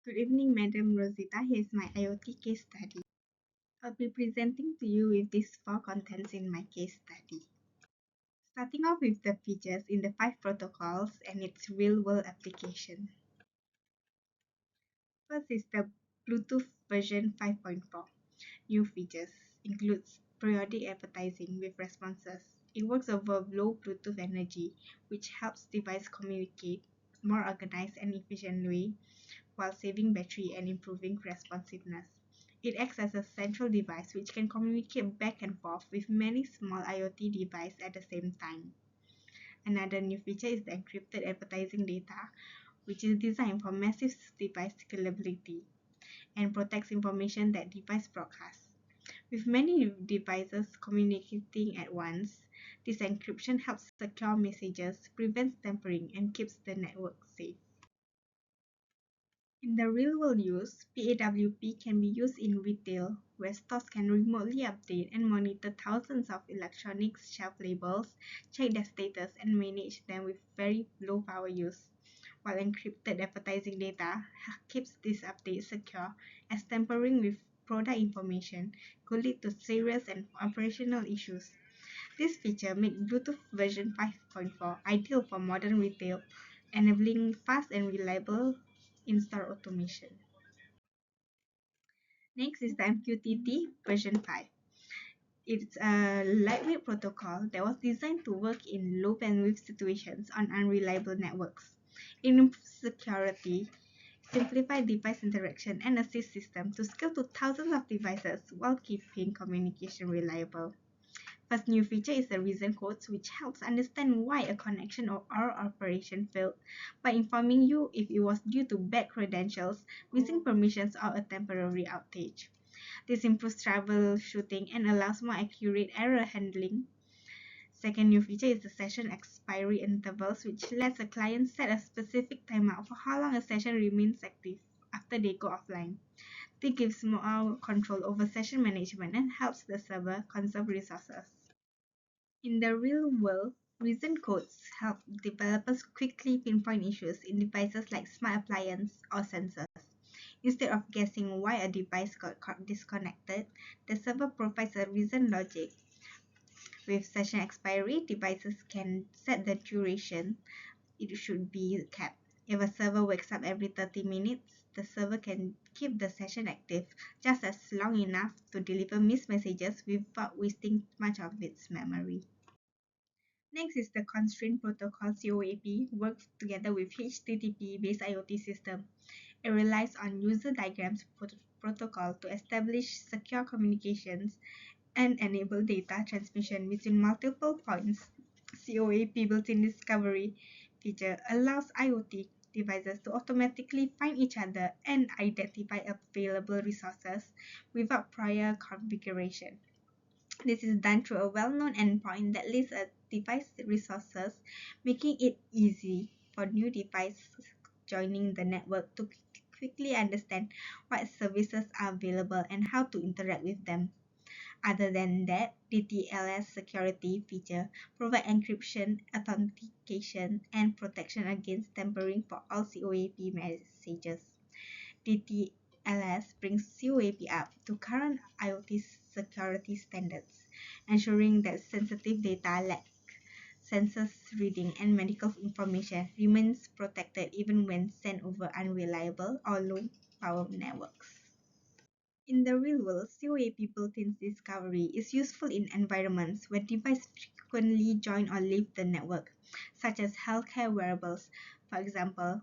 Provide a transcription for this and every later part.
Good evening, Madam Rosita. Here's my IoT case study. I'll be presenting to you with these four contents in my case study. Starting off with the features in the five protocols and its real-world application. First is the Bluetooth version 5.4. New features includes periodic advertising with responses. It works over low Bluetooth energy, which helps device communicate more organized and efficient way while saving battery and improving responsiveness. It acts as a central device which can communicate back and forth with many small IoT devices at the same time. Another new feature is the encrypted advertising data, which is designed for massive device scalability and protects information that device broadcasts. With many devices communicating at once, this encryption helps secure messages, prevents tampering, and keeps the network safe. In the real-world use, PAWP can be used in retail, where stores can remotely update and monitor thousands of electronics shelf labels, check their status, and manage them with very low power use, while encrypted advertising data keeps these updates secure, as tampering with product information could lead to serious and operational issues. This feature makes Bluetooth version 5.4 ideal for modern retail, enabling fast and reliable in-store automation. Next is the MQTT version 5. It's a lightweight protocol that was designed to work in low bandwidth situations on unreliable networks. It improves security, simplifies device interaction, and assists systems to scale to thousands of devices while keeping communication reliable. First new feature is the reason codes, which helps understand why a connection or operation failed by informing you if it was due to bad credentials, missing permissions, or a temporary outage. This improves troubleshooting and allows more accurate error handling. Second new feature is the session expiry intervals, which lets a client set a specific timeout for how long a session remains active after they go offline. This gives more control over session management and helps the server conserve resources. In the real world, reason codes help developers quickly pinpoint issues in devices like smart appliances or sensors. Instead of guessing why a device got disconnected, the server provides a reason logic. With session expiry, devices can set the duration it should be kept. If a server wakes up every 30 minutes, the server can keep the session active just as long enough to deliver missed messages without wasting much of its memory. Next is the Constraint Protocol COAP works together with HTTP-based IoT system. It relies on user diagrams protocol to establish secure communications and enable data transmission between multiple points. COAP built-in discovery feature allows IoT devices to automatically find each other and identify available resources without prior configuration. This is done through a well-known endpoint that lists a device resources, making it easy for new devices joining the network to quickly understand what services are available and how to interact with them. Other than that, DTLS security feature provide encryption, authentication, and protection against tampering for all COAP messages. DTLS brings COAP up to current IoT security standards, ensuring that sensitive data like census reading and medical information remains protected even when sent over unreliable or low power networks. In the real world, COAP built-in discovery is useful in environments where devices frequently join or leave the network, such as healthcare wearables. For example,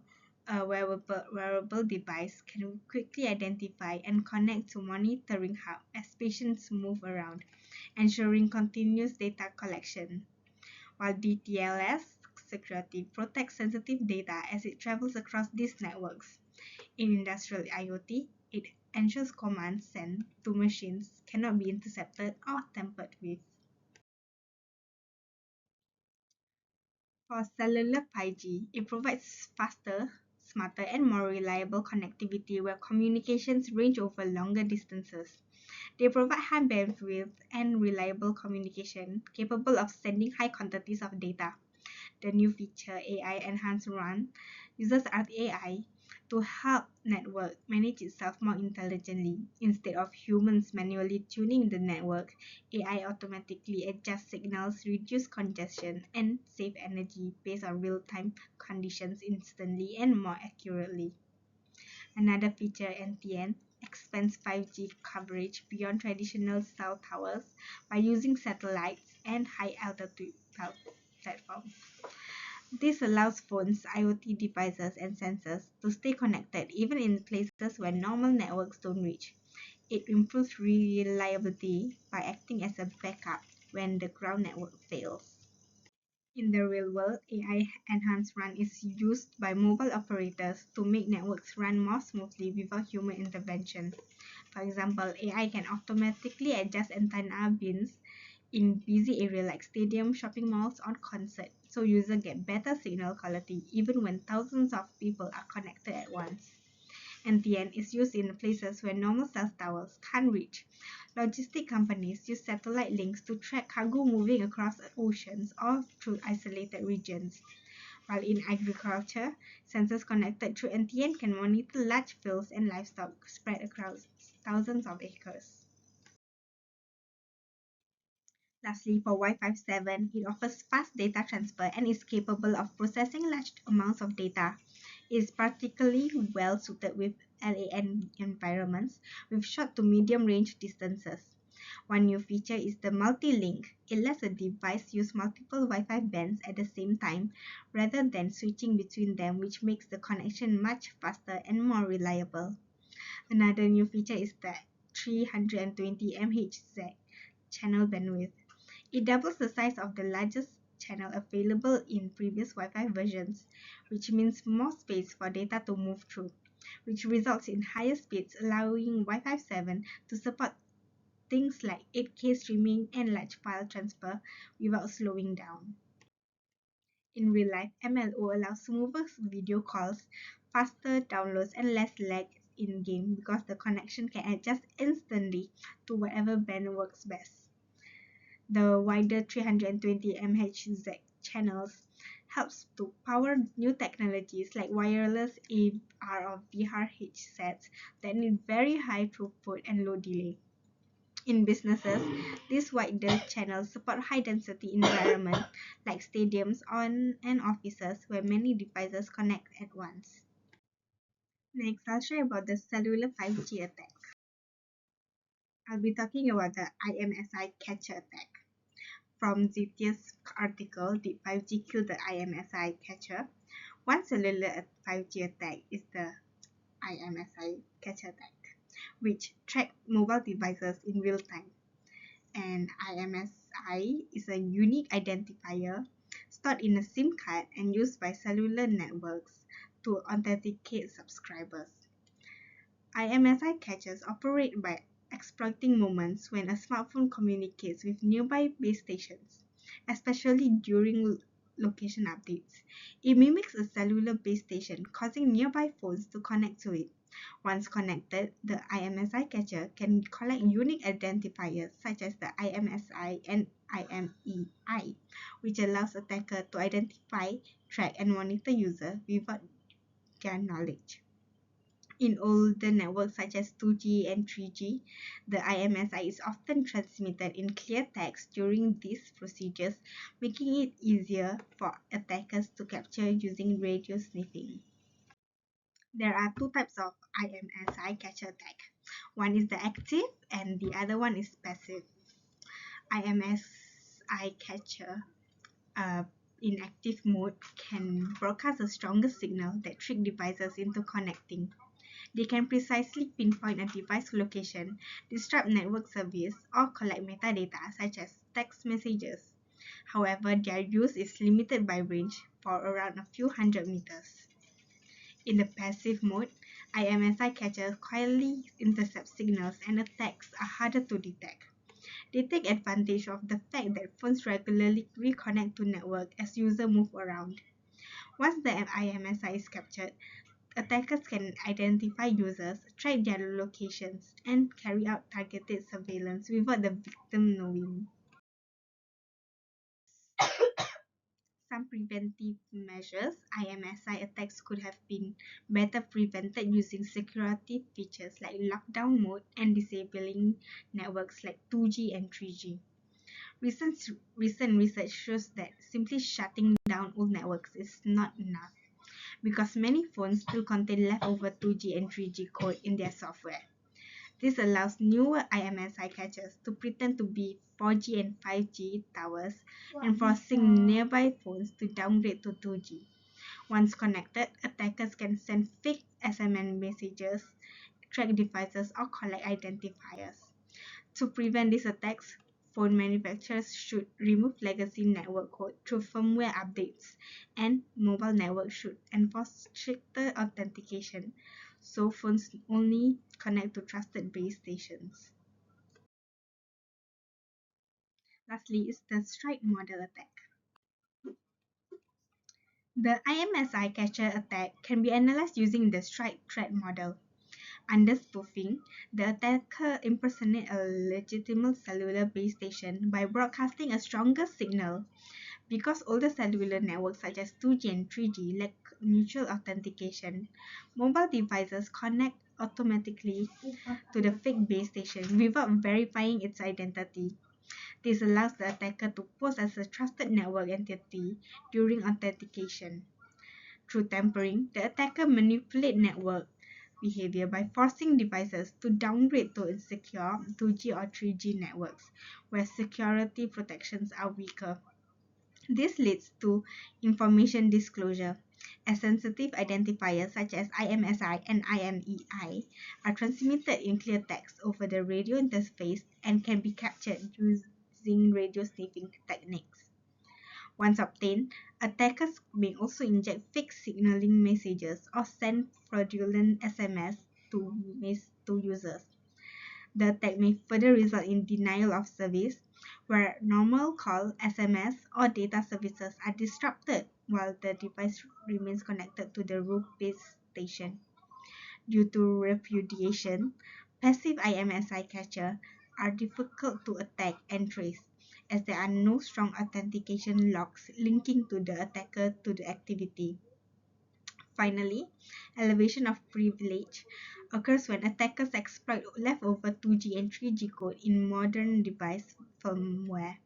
a wearable device can quickly identify and connect to monitoring hub as patients move around, ensuring continuous data collection, while DTLS security protects sensitive data as it travels across these networks. In industrial IoT, it ensures commands sent to machines cannot be intercepted or tampered with. For cellular 5G, it provides faster, smarter, and more reliable connectivity where communications range over longer distances. They provide high bandwidth and reliable communication capable of sending high quantities of data. The new feature AI Enhanced Run uses AI to help network manage itself more intelligently. Instead of humans manually tuning the network, AI automatically adjusts signals, reduce congestion, and save energy based on real-time conditions instantly and more accurately. Another feature, NTN, expands 5G coverage beyond traditional cell towers by using satellites and high-altitude platforms. This allows phones, IoT devices, and sensors to stay connected even in places where normal networks don't reach. It improves reliability by acting as a backup when the ground network fails. In the real world, AI-enhanced run is used by mobile operators to make networks run more smoothly without human intervention. For example, AI can automatically adjust antenna bins in busy areas like stadiums, shopping malls, or concerts, so users get better signal quality even when thousands of people are connected at once. NTN is used in places where normal cell towers can't reach. Logistic companies use satellite links to track cargo moving across oceans or through isolated regions. While in agriculture, sensors connected through NTN can monitor large fields and livestock spread across thousands of acres. Lastly, for Wi-Fi 7, it offers fast data transfer and is capable of processing large amounts of data. It is particularly well suited with LAN environments with short to medium range distances. One new feature is the multi-link. It lets a device use multiple Wi-Fi bands at the same time rather than switching between them, which makes the connection much faster and more reliable. Another new feature is the 320 MHz channel bandwidth. It doubles the size of the largest channel available in previous Wi-Fi versions, which means more space for data to move through, which results in higher speeds, allowing Wi-Fi 7 to support things like 8K streaming and large file transfer without slowing down. In real life, MLO allows smoother video calls, faster downloads, and less lag in game because the connection can adjust instantly to whatever band works best. The wider 320 MHz channels helps to power new technologies like wireless AR or VR headsets that need very high throughput and low delay. In businesses, these wider channels support high-density environments like stadiums and offices where many devices connect at once. Next, I'll share about the cellular 5G attack. I'll be talking about the IMSI catcher attack. From Zitia's article, Did 5G Kill the IMSI Catcher? One cellular 5G attack is the IMSI catcher attack, which tracks mobile devices in real time. And IMSI is a unique identifier stored in a SIM card and used by cellular networks to authenticate subscribers. IMSI catchers operate by exploiting moments when a smartphone communicates with nearby base stations, especially during location updates. It mimics a cellular base station, causing nearby phones to connect to it. Once connected, the IMSI catcher can collect unique identifiers such as the IMSI and IMEI, which allows attacker to identify, track, and monitor users without their knowledge. In older networks such as 2G and 3G, the IMSI is often transmitted in clear text during these procedures, making it easier for attackers to capture using radio sniffing. There are two types of IMSI catcher attack. One is the active and the other one is passive. IMSI catcher uh, in active mode can broadcast a stronger signal that trick devices into connecting. They can precisely pinpoint a device location, disrupt network service, or collect metadata such as text messages. However, their use is limited by range for around a few hundred meters. In the passive mode, IMSI catchers quietly intercept signals and attacks are harder to detect. They take advantage of the fact that phones regularly reconnect to network as users move around. Once the IMSI is captured, attackers can identify users, track their locations, and carry out targeted surveillance without the victim knowing. some preventive measures, IMSI attacks could have been better prevented using security features like lockdown mode and disabling networks like 2G and 3G. Recent, recent research shows that simply shutting down old networks is not enough because many phones still contain leftover 2G and 3G code in their software. This allows newer IMSI catchers to pretend to be 4G and 5G towers and forcing nearby phones to downgrade to 2G. Once connected, attackers can send fake SMS messages, track devices, or collect identifiers. To prevent these attacks, phone manufacturers should remove legacy network code through firmware updates, and mobile networks should enforce stricter authentication so phones only connect to trusted base stations. Lastly is the strike model attack. The IMSI catcher attack can be analyzed using the strike threat model. Under spoofing, the attacker impersonates a legitimate cellular base station by broadcasting a stronger signal. Because older cellular networks such as 2G and 3G lack mutual authentication, mobile devices connect automatically to the fake base station without verifying its identity. This allows the attacker to pose as a trusted network entity during authentication. Through tampering, the attacker manipulates network behavior by forcing devices to downgrade to insecure 2G or 3G networks, where security protections are weaker. This leads to information disclosure, as sensitive identifiers such as IMSI and IMEI are transmitted in clear text over the radio interface and can be captured using radio sniffing techniques. Once obtained, attackers may also inject fake signaling messages or send fraudulent SMS to users. The attack may further result in denial of service, where normal call, SMS, or data services are disrupted while the device remains connected to the root base station. Due to repudiation, passive IMSI catchers are difficult to attack and trace, as there are no strong authentication logs linking to the attacker to the activity. Finally, elevation of privilege occurs when attackers exploit leftover 2G and 3G code in modern device firmware,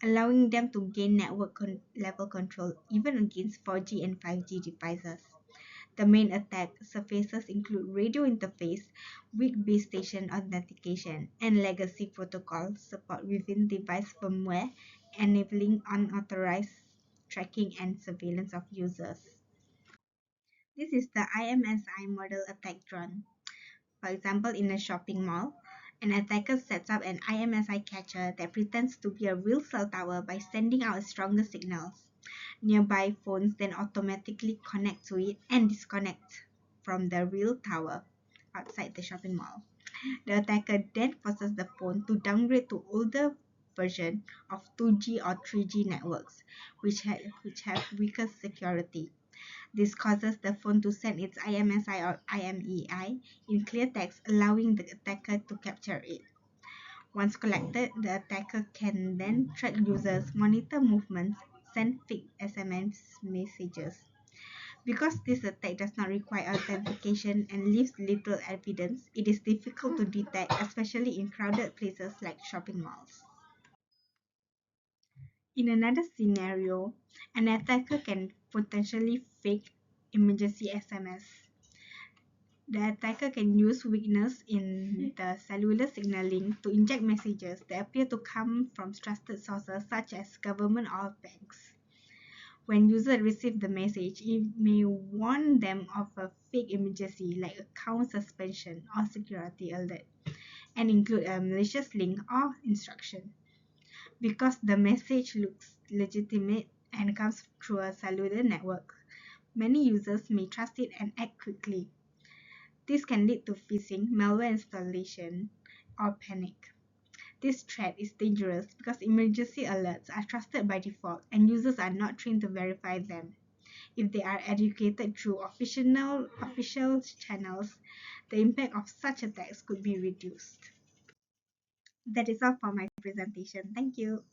allowing them to gain network level control even against 4G and 5G devices. The main attack surfaces include radio interface, weak base station authentication, and legacy protocol support within device firmware, enabling unauthorized tracking and surveillance of users. This is the IMSI model attack drone. For example, in a shopping mall, an attacker sets up an IMSI catcher that pretends to be a real cell tower by sending out stronger signals. Nearby phones then automatically connect to it and disconnect from the real tower outside the shopping mall. The attacker then forces the phone to downgrade to older version of 2G or 3G networks, which have weaker security. This causes the phone to send its IMSI or IMEI in clear text, allowing the attacker to capture it. Once collected, the attacker can then track users, monitor movements, send fake SMS messages. Because this attack does not require authentication and leaves little evidence, it is difficult to detect, especially in crowded places like shopping malls. In another scenario, an attacker can potentially fake emergency SMS. The attacker can use weakness in the cellular signaling to inject messages that appear to come from trusted sources such as government or banks. When users receive the message, it may warn them of a fake emergency like account suspension or security alert and include a malicious link or instruction. Because the message looks legitimate and comes through a cellular network, many users may trust it and act quickly. This can lead to phishing, malware installation, or panic. This threat is dangerous because emergency alerts are trusted by default and users are not trained to verify them. If they are educated through official channels, the impact of such attacks could be reduced. That is all for my presentation. Thank you.